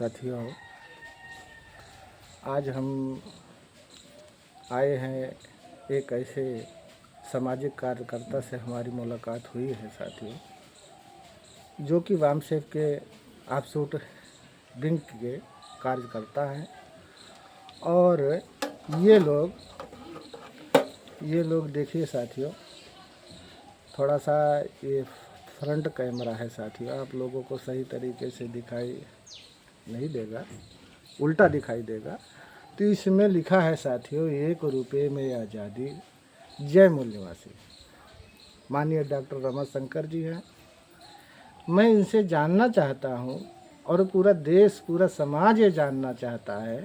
साथियों, आज हम आए हैं एक ऐसे सामाजिक कार्यकर्ता से हमारी मुलाकात हुई है साथियों, जो कि वामसेव के ऑफशूट विंग के कार्यकर्ता हैं। और ये लोग देखिए साथियों, थोड़ा सा ये फ्रंट कैमरा है साथियों, आप लोगों को सही तरीके से दिखाई नहीं देगा, उल्टा दिखाई देगा। तो इसमें लिखा है साथियों, 1 रुपये में आज़ादी, जय मूल निवासी। माननीय डॉक्टर रमाशंकर जी हैं। मैं इनसे जानना चाहता हूं और पूरा देश, पूरा समाज ये जानना चाहता है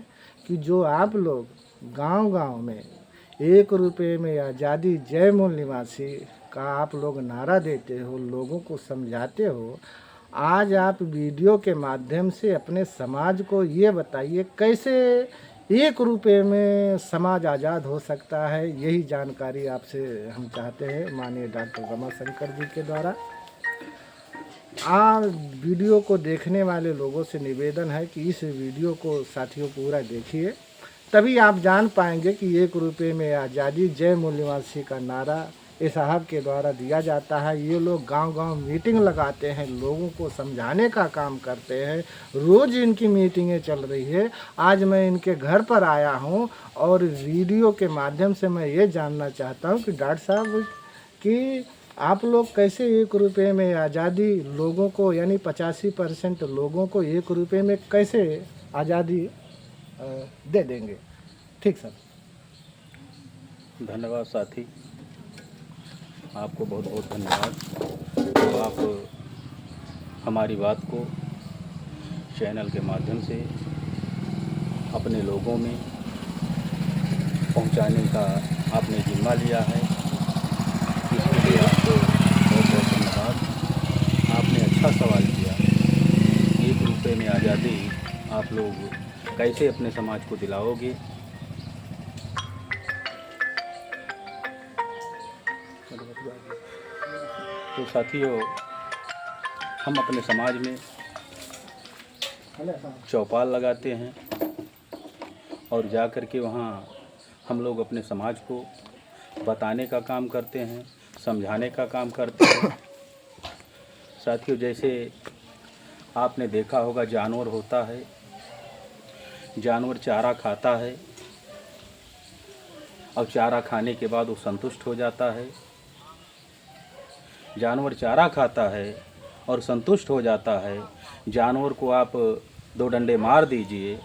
कि जो आप लोग गांव-गांव में 1 रुपये में आज़ादी, जय मूल निवासी का आप लोग नारा देते हो, लोगों को समझाते हो, आज आप वीडियो के माध्यम से अपने समाज को ये बताइए कैसे 1 रुपये में समाज आज़ाद हो सकता है। यही जानकारी आपसे हम चाहते हैं माननीय डॉक्टर रमाशंकर जी के द्वारा। वीडियो को देखने वाले लोगों से निवेदन है कि इस वीडियो को साथियों पूरा देखिए, तभी आप जान पाएंगे कि 1 रुपये में आज़ादी, जय मूल निवासी का नारा इस साहब के द्वारा दिया जाता है। ये लोग गांव-गांव मीटिंग लगाते हैं, लोगों को समझाने का काम करते हैं। रोज़ इनकी मीटिंगें चल रही है। आज मैं इनके घर पर आया हूं और वीडियो के माध्यम से मैं ये जानना चाहता हूं कि डॉक्टर साहब कि आप लोग कैसे 1 रुपये में आज़ादी लोगों को, यानी 85% लोगों को 1 रुपये में कैसे आज़ादी दे देंगे। ठीक सर। धन्यवाद साथी, आपको बहुत बहुत धन्यवाद। तो आप हमारी बात को चैनल के माध्यम से अपने लोगों में पहुंचाने का आपने जिम्मा लिया है, इसके लिए आपको बहुत बहुत धन्यवाद। आपने अच्छा सवाल किया। 1 रुपये में आज़ादी आप लोग कैसे अपने समाज को दिलाओगे। तो साथियों, हम अपने समाज में चौपाल लगाते हैं और जा कर के वहाँ हम लोग अपने समाज को बताने का काम करते हैं, समझाने का काम करते हैं। साथियों, जैसे आपने देखा होगा, जानवर होता है, जानवर चारा खाता है और चारा खाने के बाद वो संतुष्ट हो जाता है। जानवर चारा खाता है और संतुष्ट हो जाता है। जानवर को आप 2 डंडे मार दीजिए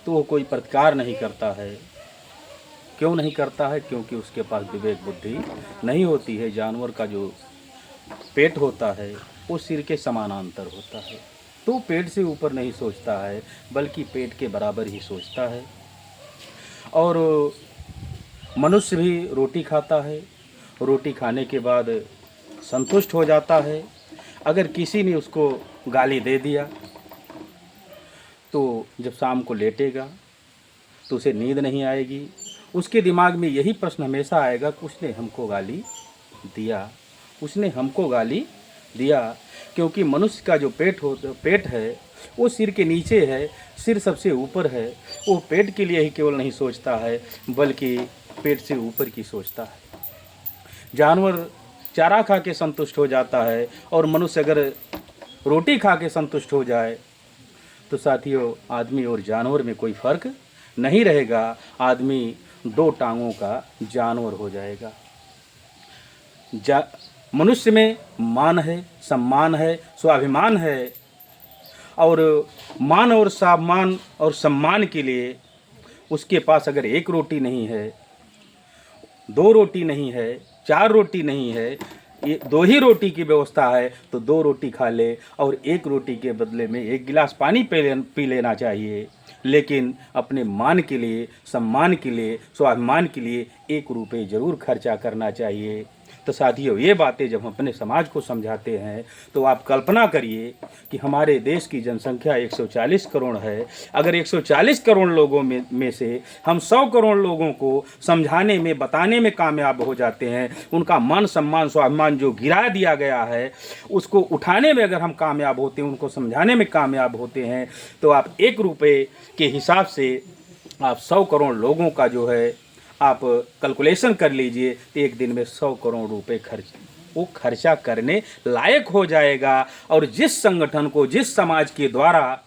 तो वो कोई प्रतिकार नहीं करता है। क्यों नहीं करता है? क्योंकि उसके पास विवेक बुद्धि नहीं होती है। जानवर का जो पेट होता है वो सिर के समानांतर होता है, तो पेट से ऊपर नहीं सोचता है, बल्कि पेट के बराबर ही सोचता है। और मनुष्य भी रोटी खाता है, रोटी खाने के बाद संतुष्ट हो जाता है। अगर किसी ने उसको गाली दे दिया तो जब शाम को लेटेगा तो उसे नींद नहीं आएगी। उसके दिमाग में यही प्रश्न हमेशा आएगा कि उसने हमको गाली दिया, उसने हमको गाली दिया। क्योंकि मनुष्य का जो पेट है वो सिर के नीचे है, सिर सबसे ऊपर है। वो पेट के लिए ही केवल नहीं सोचता है, बल्कि पेट से ऊपर की सोचता है। जानवर चारा खा के संतुष्ट हो जाता है और मनुष्य अगर रोटी खा के संतुष्ट हो जाए तो साथियों, आदमी और जानवर में कोई फर्क नहीं रहेगा। आदमी 2 टांगों का जानवर हो जाएगा। मनुष्य में मान है, सम्मान है, स्वाभिमान है। और मान और स्वाभिमान और सम्मान के लिए उसके पास अगर 1 रोटी नहीं है, 2 रोटी नहीं है, 4 रोटी नहीं है, 2 ही रोटी की व्यवस्था है, तो 2 रोटी खा ले और 1 रोटी के बदले में 1 गिलास पानी पी लेना चाहिए। लेकिन अपने मान के लिए, सम्मान के लिए, स्वाभिमान के लिए 1 रुपये ज़रूर खर्चा करना चाहिए। तो साथियों, ये बातें जब हम अपने समाज को समझाते हैं तो आप कल्पना करिए कि हमारे देश की जनसंख्या 140 करोड़ है। अगर 140 करोड़ लोगों में से हम 100 करोड़ लोगों को समझाने में, बताने में कामयाब हो जाते हैं, उनका मान सम्मान स्वाभिमान जो गिरा दिया गया है उसको उठाने में अगर हम कामयाब होते हैं, उनको समझाने में कामयाब होते हैं, तो आप 1 रुपये के हिसाब से आप 100 करोड़ लोगों का जो है आप कैलकुलेशन कर लीजिए, तो एक दिन में 100 करोड़ रुपए खर्चा करने लायक हो जाएगा। और जिस संगठन को, जिस समाज के द्वारा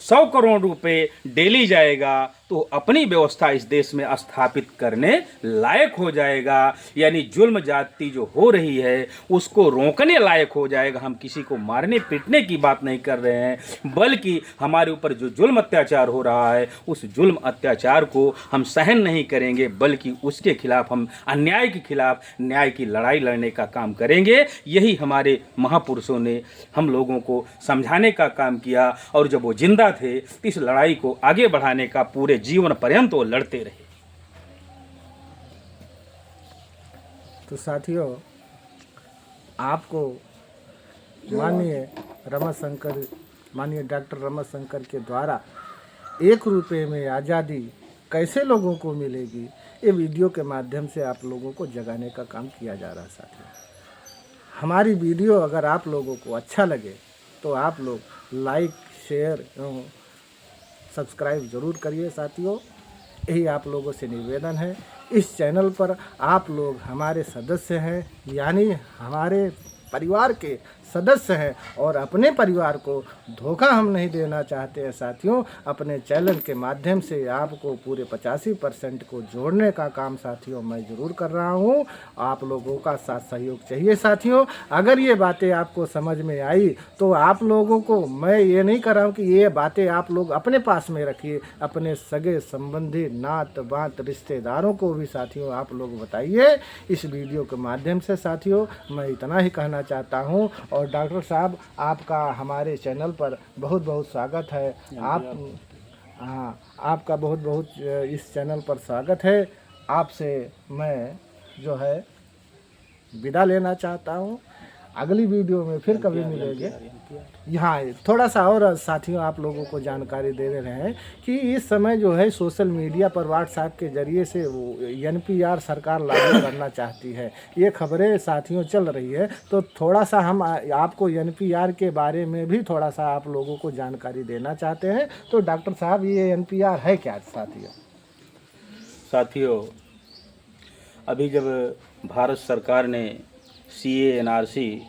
100 करोड़ रुपए डेली जाएगा तो अपनी व्यवस्था इस देश में स्थापित करने लायक हो जाएगा। यानी जुल्म जाति जो हो रही है उसको रोकने लायक हो जाएगा। हम किसी को मारने पीटने की बात नहीं कर रहे हैं, बल्कि हमारे ऊपर जो जुल्म अत्याचार हो रहा है उस जुल्म अत्याचार को हम सहन नहीं करेंगे, बल्कि उसके खिलाफ हम अन्याय के खिलाफ न्याय की लड़ाई लड़ने का काम करेंगे। यही हमारे महापुरुषों ने हम लोगों को समझाने का काम किया, और जब वो जिंदा थे तो इस लड़ाई को आगे बढ़ाने का पूरे जीवन पर्यंत वो लड़ते रहे। तो साथियों, आपको माननीय डॉक्टर रमाशंकर के द्वारा 1 रुपये में आज़ादी कैसे लोगों को मिलेगी, ये वीडियो के माध्यम से आप लोगों को जगाने का काम किया जा रहा है। साथियों, हमारी वीडियो अगर आप लोगों को अच्छा लगे तो आप लोग लाइक, शेयर एवं सब्सक्राइब ज़रूर करिए। साथियों, यही आप लोगों से निवेदन है। इस चैनल पर आप लोग हमारे सदस्य हैं, यानी हमारे परिवार के सदस्य हैं, और अपने परिवार को धोखा हम नहीं देना चाहते हैं। साथियों, अपने चैनल के माध्यम से आपको पूरे 85% को जोड़ने का काम साथियों मैं ज़रूर कर रहा हूं। आप लोगों का साथ सहयोग चाहिए। साथियों, अगर ये बातें आपको समझ में आई तो आप लोगों को मैं ये नहीं कर रहा हूँ कि ये बातें आप लोग अपने पास में रखिए, अपने सगे संबंधी, नात बात, रिश्तेदारों को भी साथियों आप लोग बताइए इस वीडियो के माध्यम से। साथियों, मैं इतना ही कहना चाहता हूँ। और डॉक्टर साहब, आपका हमारे चैनल पर बहुत बहुत स्वागत है। आपका बहुत बहुत इस चैनल पर स्वागत है। आपसे मैं जो है विदा लेना चाहता हूँ। अगली वीडियो में फिर कभी मिलेंगे। यहाँ थोड़ा सा और साथियों आप लोगों को जानकारी दे रहे हैं कि इस समय जो है सोशल मीडिया पर व्हाट्सएप के जरिए से वो NPR सरकार लागू करना चाहती है। ये खबरें साथियों चल रही है, तो थोड़ा सा हम आपको NPR के बारे में भी थोड़ा सा आप लोगों को जानकारी देना चाहते हैं। तो डॉक्टर साहब, ये NPR है क्या? साथियों, अभी जब भारत सरकार ने CA NRC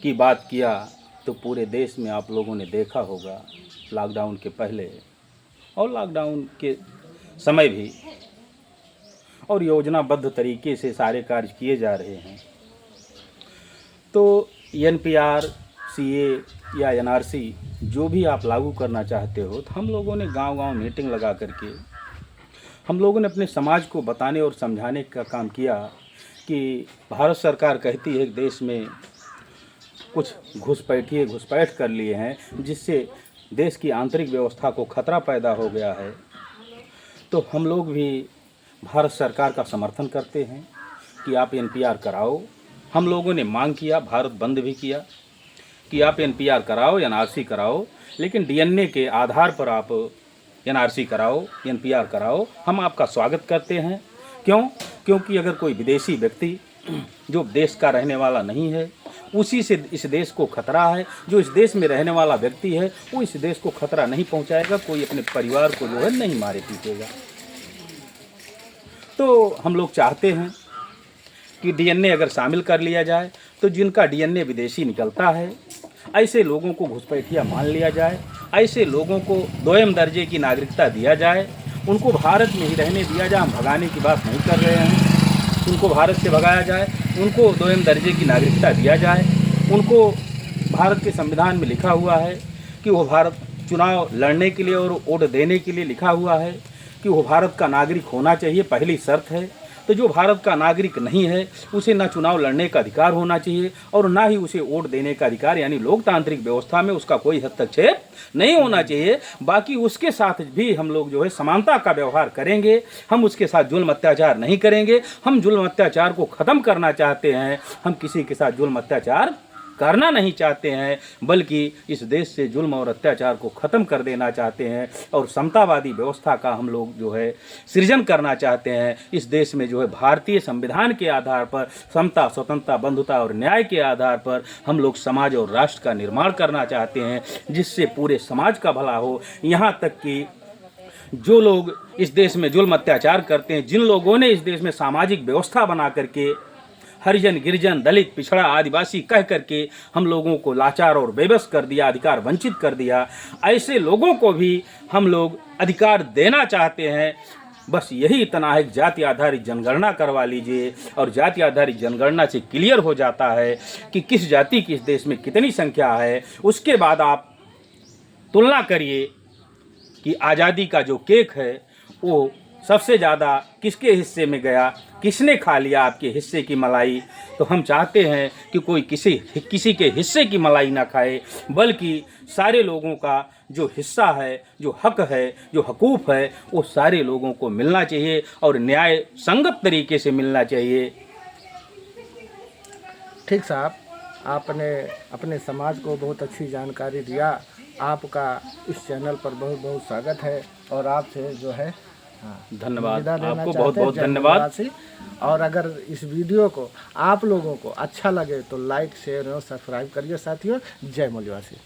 की बात किया तो पूरे देश में आप लोगों ने देखा होगा, लॉकडाउन के पहले और लॉकडाउन के समय भी, और योजनाबद्ध तरीके से सारे कार्य किए जा रहे हैं। तो NPR, CA या NRC जो भी आप लागू करना चाहते हो, तो हम लोगों ने गांव-गांव मीटिंग लगा करके हम लोगों ने अपने समाज को बताने और समझाने का काम किया कि भारत सरकार कहती है कि देश में कुछ घुसपैठ कर लिए हैं, जिससे देश की आंतरिक व्यवस्था को खतरा पैदा हो गया है। तो हम लोग भी भारत सरकार का समर्थन करते हैं कि आप NPR कराओ। हम लोगों ने मांग किया, भारत बंद भी किया कि आप NPR कराओ, NRC कराओ, लेकिन DNA के आधार पर आप NRC कराओ, NPR कराओ। हम आपका स्वागत करते हैं। क्योंकि अगर कोई विदेशी व्यक्ति जो देश का रहने वाला नहीं है, उसी से इस देश को खतरा है। जो इस देश में रहने वाला व्यक्ति है वो इस देश को खतरा नहीं पहुंचाएगा। कोई अपने परिवार को जो है नहीं मारे पीटेगा। तो हम लोग चाहते हैं कि DNA अगर शामिल कर लिया जाए तो जिनका DNA विदेशी निकलता है, ऐसे लोगों को घुसपैठिया मान लिया जाए, ऐसे लोगों को 2म दर्जे की नागरिकता दिया जाए, उनको भारत में ही रहने दिया जाए। हम भगाने की बात नहीं कर रहे हैं, उनको भारत से भगाया जाए, उनको 2म दर्जे की नागरिकता दिया जाए। उनको भारत के संविधान में लिखा हुआ है कि वो भारत चुनाव लड़ने के लिए और वोट देने के लिए लिखा हुआ है कि वो भारत का नागरिक होना चाहिए, पहली शर्त है। तो जो भारत का नागरिक नहीं है उसे ना चुनाव लड़ने का अधिकार होना चाहिए और ना ही उसे वोट देने का अधिकार, यानी लोकतांत्रिक व्यवस्था में उसका कोई हस्तक्षेप नहीं होना चाहिए। बाकी उसके साथ भी हम लोग जो है समानता का व्यवहार करेंगे, हम उसके साथ जुल्म अत्याचार नहीं करेंगे। हम जुल्म अत्याचार को ख़त्म करना चाहते हैं, हम किसी के साथ जुल्म अत्याचार करना नहीं चाहते हैं, बल्कि इस देश से जुल्म और अत्याचार को ख़त्म कर देना चाहते हैं और समतावादी व्यवस्था का हम लोग जो है सृजन करना चाहते हैं। इस देश में जो है भारतीय संविधान के आधार पर समता, स्वतंत्रता, बंधुता और न्याय के आधार पर हम लोग समाज और राष्ट्र का निर्माण करना चाहते हैं, जिससे पूरे समाज का भला हो। यहाँ तक कि जो लोग इस देश में जुल्म अत्याचार करते हैं, जिन लोगों ने इस देश में सामाजिक व्यवस्था बना करके हरिजन, गिरिजन, दलित, पिछड़ा, आदिवासी कह करके हम लोगों को लाचार और बेबस कर दिया, अधिकार वंचित कर दिया, ऐसे लोगों को भी हम लोग अधिकार देना चाहते हैं। बस यही इतना है कि जाति आधारित जनगणना करवा लीजिए और जाति आधारित जनगणना से क्लियर हो जाता है कि किस जाति की इस देश में कितनी संख्या है। उसके बाद आप तुलना करिए कि आज़ादी का जो केक है वो सबसे ज़्यादा किसके हिस्से में गया, किसने खा लिया आपके हिस्से की मलाई। तो हम चाहते हैं कि कोई किसी के हिस्से की मलाई ना खाए, बल्कि सारे लोगों का जो हिस्सा है, जो हक है, जो हकूक़ है, वो सारे लोगों को मिलना चाहिए और न्याय संगत तरीके से मिलना चाहिए। ठीक साहब, आपने अपने समाज को बहुत अच्छी जानकारी दिया। आपका इस चैनल पर बहुत बहुत स्वागत है और आपसे जो है धन्यवाद, विदा लेना आपको चाहते बहुत हैं। बहुत जय धन्यवाद। मूलवासी। और अगर इस वीडियो को आप लोगों को अच्छा लगे तो लाइक, शेयर और सब्सक्राइब करिए साथियों। जय मूलवासी।